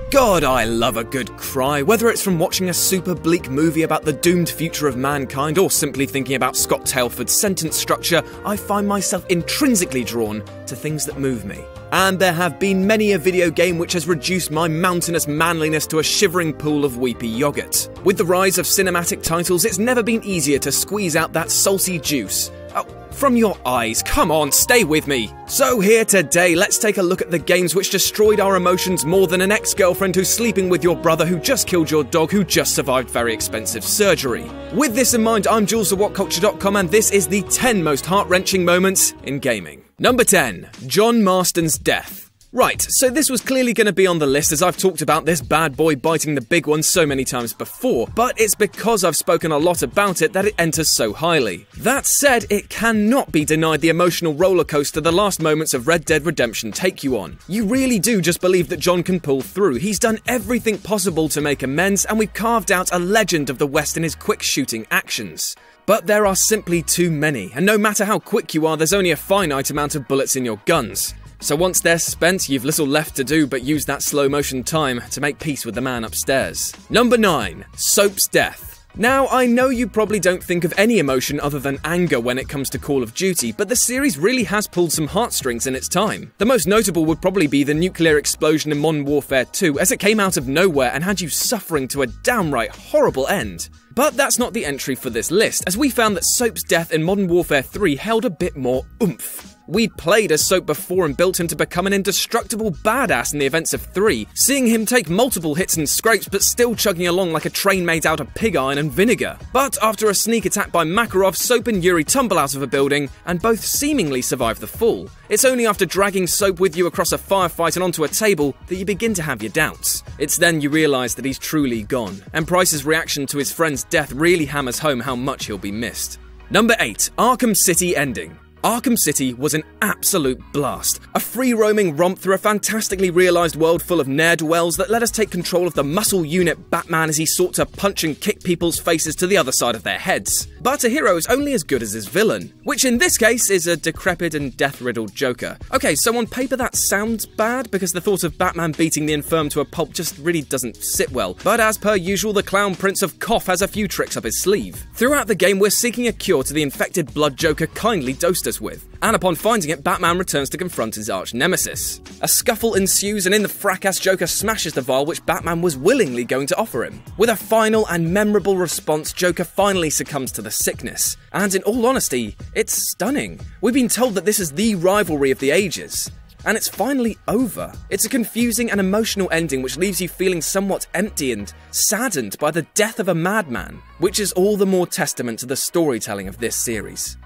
God, I love a good cry, whether it's from watching a super bleak movie about the doomed future of mankind or simply thinking about Scott Tailford's sentence structure. I find myself intrinsically drawn to things that move me. And there have been many a video game which has reduced my mountainous manliness to a shivering pool of weepy yogurt. With the rise of cinematic titles, it's never been easier to squeeze out that salty juice. Oh, from your eyes, come on, stay with me. So here today, let's take a look at the games which destroyed our emotions more than an ex-girlfriend who's sleeping with your brother who just killed your dog who just survived very expensive surgery. With this in mind, I'm Jules of WhatCulture.com and this is the 10 most heart-wrenching moments in gaming. Number 10. John Marston's death. Right, so this was clearly going to be on the list as I've talked about this bad boy biting the big one so many times before, but it's because I've spoken a lot about it that it enters so highly. That said, it cannot be denied the emotional rollercoaster the last moments of Red Dead Redemption take you on. You really do just believe that John can pull through. He's done everything possible to make amends, and we've carved out a legend of the West in his quick shooting actions. But there are simply too many, and no matter how quick you are, there's only a finite amount of bullets in your guns. So once they're spent, you've little left to do but use that slow motion time to make peace with the man upstairs. Number 9. Soap's death. Now, I know you probably don't think of any emotion other than anger when it comes to Call of Duty, but the series really has pulled some heartstrings in its time. The most notable would probably be the nuclear explosion in Modern Warfare 2, as it came out of nowhere and had you suffering to a downright horrible end. But that's not the entry for this list, as we found that Soap's death in Modern Warfare 3 held a bit more oomph. We'd played as Soap before and built him to become an indestructible badass in the events of 3, seeing him take multiple hits and scrapes but still chugging along like a train made out of pig iron and vinegar. But after a sneak attack by Makarov, Soap and Yuri tumble out of a building and both seemingly survive the fall. It's only after dragging Soap with you across a firefight and onto a table that you begin to have your doubts. It's then you realise that he's truly gone, and Price's reaction to his friend's death really hammers home how much he'll be missed. Number 8. Arkham City ending. Arkham City was an absolute blast. A free-roaming romp through a fantastically realised world full of ne'er-do-wells that let us take control of the muscle unit Batman as he sought to punch and kick people's faces to the other side of their heads. But a hero is only as good as his villain, which in this case is a decrepit and death-riddled Joker. Okay, so on paper that sounds bad because the thought of Batman beating the infirm to a pulp just really doesn't sit well. But as per usual, the Clown Prince of Cough has a few tricks up his sleeve. Throughout the game, we're seeking a cure to the infected blood Joker kindly dosed us with. And upon finding it, Batman returns to confront his arch-nemesis. A scuffle ensues and in the fracas, Joker smashes the vial which Batman was willingly going to offer him. With a final and memorable response, Joker finally succumbs to the sickness. And in all honesty, it's stunning. We've been told that this is the rivalry of the ages. And it's finally over. It's a confusing and emotional ending which leaves you feeling somewhat empty and saddened by the death of a madman, which is all the more testament to the storytelling of this series.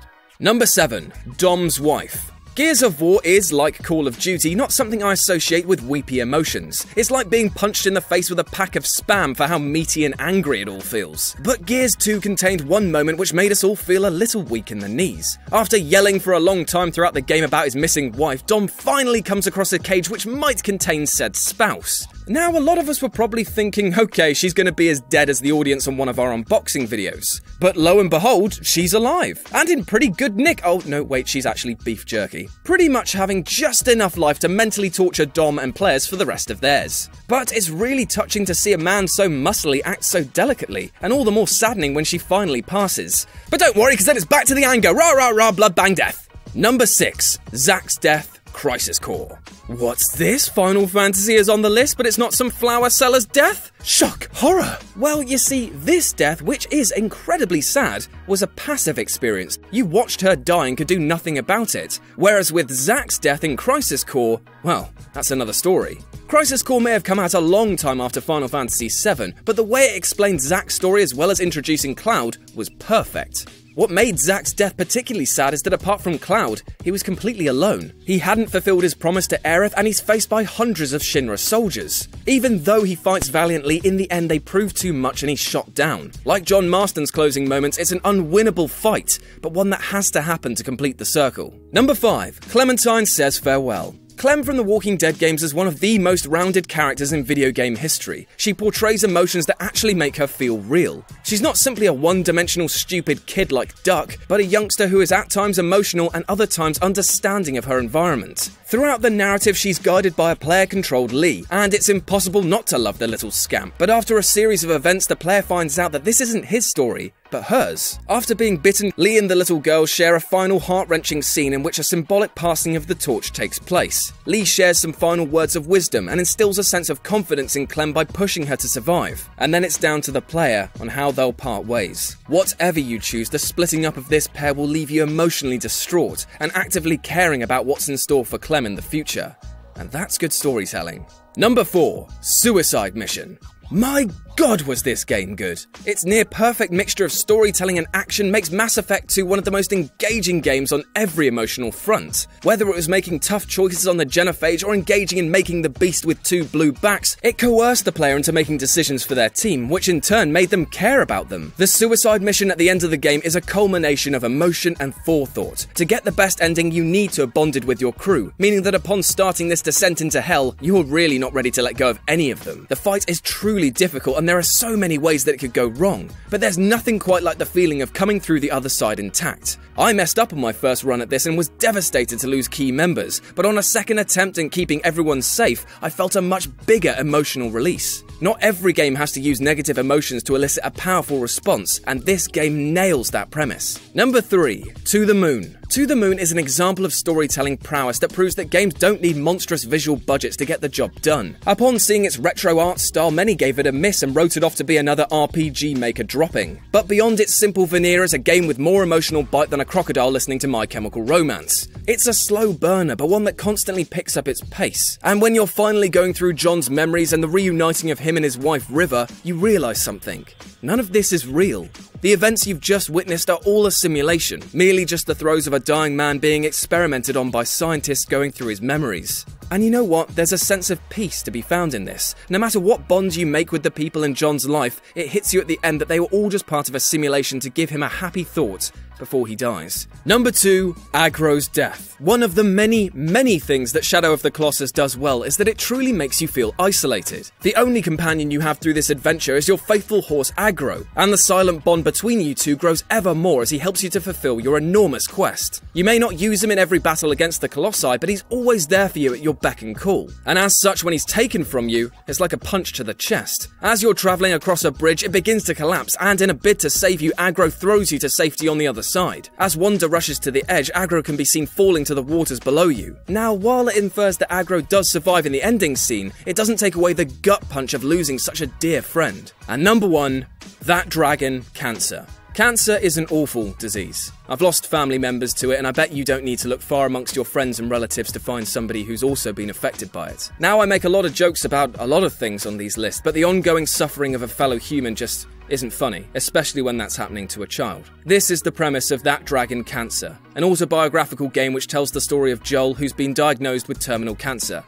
Number 7. Dom's wife. Gears of War is, like Call of Duty, not something I associate with weepy emotions. It's like being punched in the face with a pack of Spam for how meaty and angry it all feels. But Gears 2 contained one moment which made us all feel a little weak in the knees. After yelling for a long time throughout the game about his missing wife, Dom finally comes across a cage which might contain said spouse. Now, a lot of us were probably thinking, okay, she's going to be as dead as the audience on one of our unboxing videos. But lo and behold, she's alive. And in pretty good nick. Oh, no, wait, she's actually beef jerky. Pretty much having just enough life to mentally torture Dom and players for the rest of theirs. But it's really touching to see a man so muscly act so delicately, and all the more saddening when she finally passes. But don't worry, because then it's back to the anger. Rah, rah, rah, blood, bang, death. Number 6. ZACK'S death. Crisis Core. What's this? Final Fantasy is on the list, but it's not some flower seller's death? Shock! Horror! Well, you see, this death, which is incredibly sad, was a passive experience. You watched her die and could do nothing about it. Whereas with ZACK'S death in Crisis Core, well, that's another story. Crisis Core may have come out a long time after Final Fantasy VII, but the way it explained Zack's story as well as introducing Cloud was perfect. What made ZACK'S death particularly sad is that apart from Cloud, he was completely alone. He hadn't fulfilled his promise to Aerith and he's faced by hundreds of Shinra soldiers. Even though he fights valiantly, in the end they prove too much and he's shot down. Like John Marston's closing moments, it's an unwinnable fight, but one that has to happen to complete the circle. Number 5. Clementine says farewell. Clem from the Walking Dead games is one of the most rounded characters in video game history. She portrays emotions that actually make her feel real. She's not simply a one-dimensional stupid kid like Duck, but a youngster who is at times emotional and other times understanding of her environment. Throughout the narrative, she's guided by a player-controlled Lee, and it's impossible not to love the little scamp. But after a series of events, the player finds out that this isn't his story, but hers. After being bitten, Lee and the little girl share a final heart-wrenching scene in which a symbolic passing of the torch takes place. Lee shares some final words of wisdom and instills a sense of confidence in Clem by pushing her to survive. And then it's down to the player on how they'll part ways. Whatever you choose, the splitting up of this pair will leave you emotionally distraught and actively caring about what's in store for Clem in the future. And that's good storytelling. Number 4. Suicide Mission. My God, was this game good. Its near-perfect mixture of storytelling and action makes Mass Effect 2 one of the most engaging games on every emotional front. Whether it was making tough choices on the genophage or engaging in making the beast with 2 blue backs, it coerced the player into making decisions for their team, which in turn made them care about them. The suicide mission at the end of the game is a culmination of emotion and forethought. To get the best ending, you need to have bonded with your crew, meaning that upon starting this descent into hell, you're really not ready to let go of any of them. The fight is truly difficult, and there are so many ways that it could go wrong, but there's nothing quite like the feeling of coming through the other side intact. I messed up on my first run at this and was devastated to lose key members, but on a second attempt and keeping everyone safe, I felt a much bigger emotional release. Not every game has to use negative emotions to elicit a powerful response, and this game nails that premise. Number 3. To the Moon. To the Moon is an example of storytelling prowess that proves that games don't need monstrous visual budgets to get the job done. Upon seeing its retro art style, many gave it a miss and wrote it off to be another RPG maker dropping. But beyond its simple veneer, is a game with more emotional bite than a crocodile listening to My Chemical Romance. It's a slow burner, but one that constantly picks up its pace. And when you're finally going through John's memories and the reuniting of him and his wife River, you realise something. None of this is real. The events you've just witnessed are all a simulation, merely just the throes of a dying man being experimented on by scientists going through his memories. And you know what? There's a sense of peace to be found in this. No matter what bonds you make with the people in John's life, it hits you at the end that they were all just part of a simulation to give him a happy thought before he dies. Number 2. AGRO'S death. One of the many things that Shadow of the Colossus does well is that it truly makes you feel isolated. The only companion you have through this adventure is your faithful horse AGRO, and the silent bond between you two grows ever more as he helps you to fulfill your enormous quest. You may not use him in every battle against the Colossi, but he's always there for you at your beck and call. And as such, when he's taken from you, it's like a punch to the chest. As you're travelling across a bridge, it begins to collapse, and in a bid to save you, AGRO throws you to safety on the other side. As Wanda rushes to the edge, AGRO can be seen falling to the waters below you. Now, while it infers that AGRO does survive in the ending scene, it doesn't take away the gut punch of losing such a dear friend. And number 1, that dragon, cancer. Cancer is an awful disease. I've lost family members to it, and I bet you don't need to look far amongst your friends and relatives to find somebody who's also been affected by it. Now, I make a lot of jokes about a lot of things on these lists, but the ongoing suffering of a fellow human just isn't funny, especially when that's happening to a child. This is the premise of That Dragon Cancer, an autobiographical game which tells the story of Joel, who's been diagnosed with terminal cancer,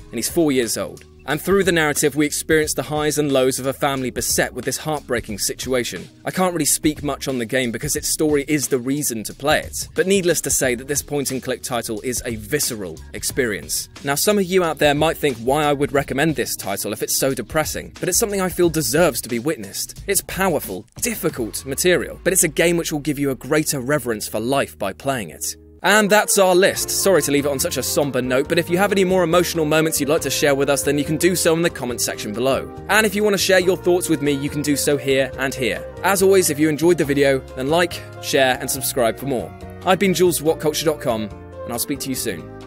and he's 4 years old. And through the narrative, we experience the highs and lows of a family beset with this heartbreaking situation. I can't really speak much on the game because its story is the reason to play it, but needless to say that this point-and-click title is a visceral experience. Now, some of you out there might think why I would recommend this title if it's so depressing, but it's something I feel deserves to be witnessed. It's powerful, difficult material, but it's a game which will give you a greater reverence for life by playing it. And that's our list. Sorry to leave it on such a somber note, but if you have any more emotional moments you'd like to share with us, then you can do so in the comment section below. And if you want to share your thoughts with me, you can do so here and here. As always, if you enjoyed the video, then like, share, and subscribe for more. I've been Jules from WhatCulture.com, and I'll speak to you soon.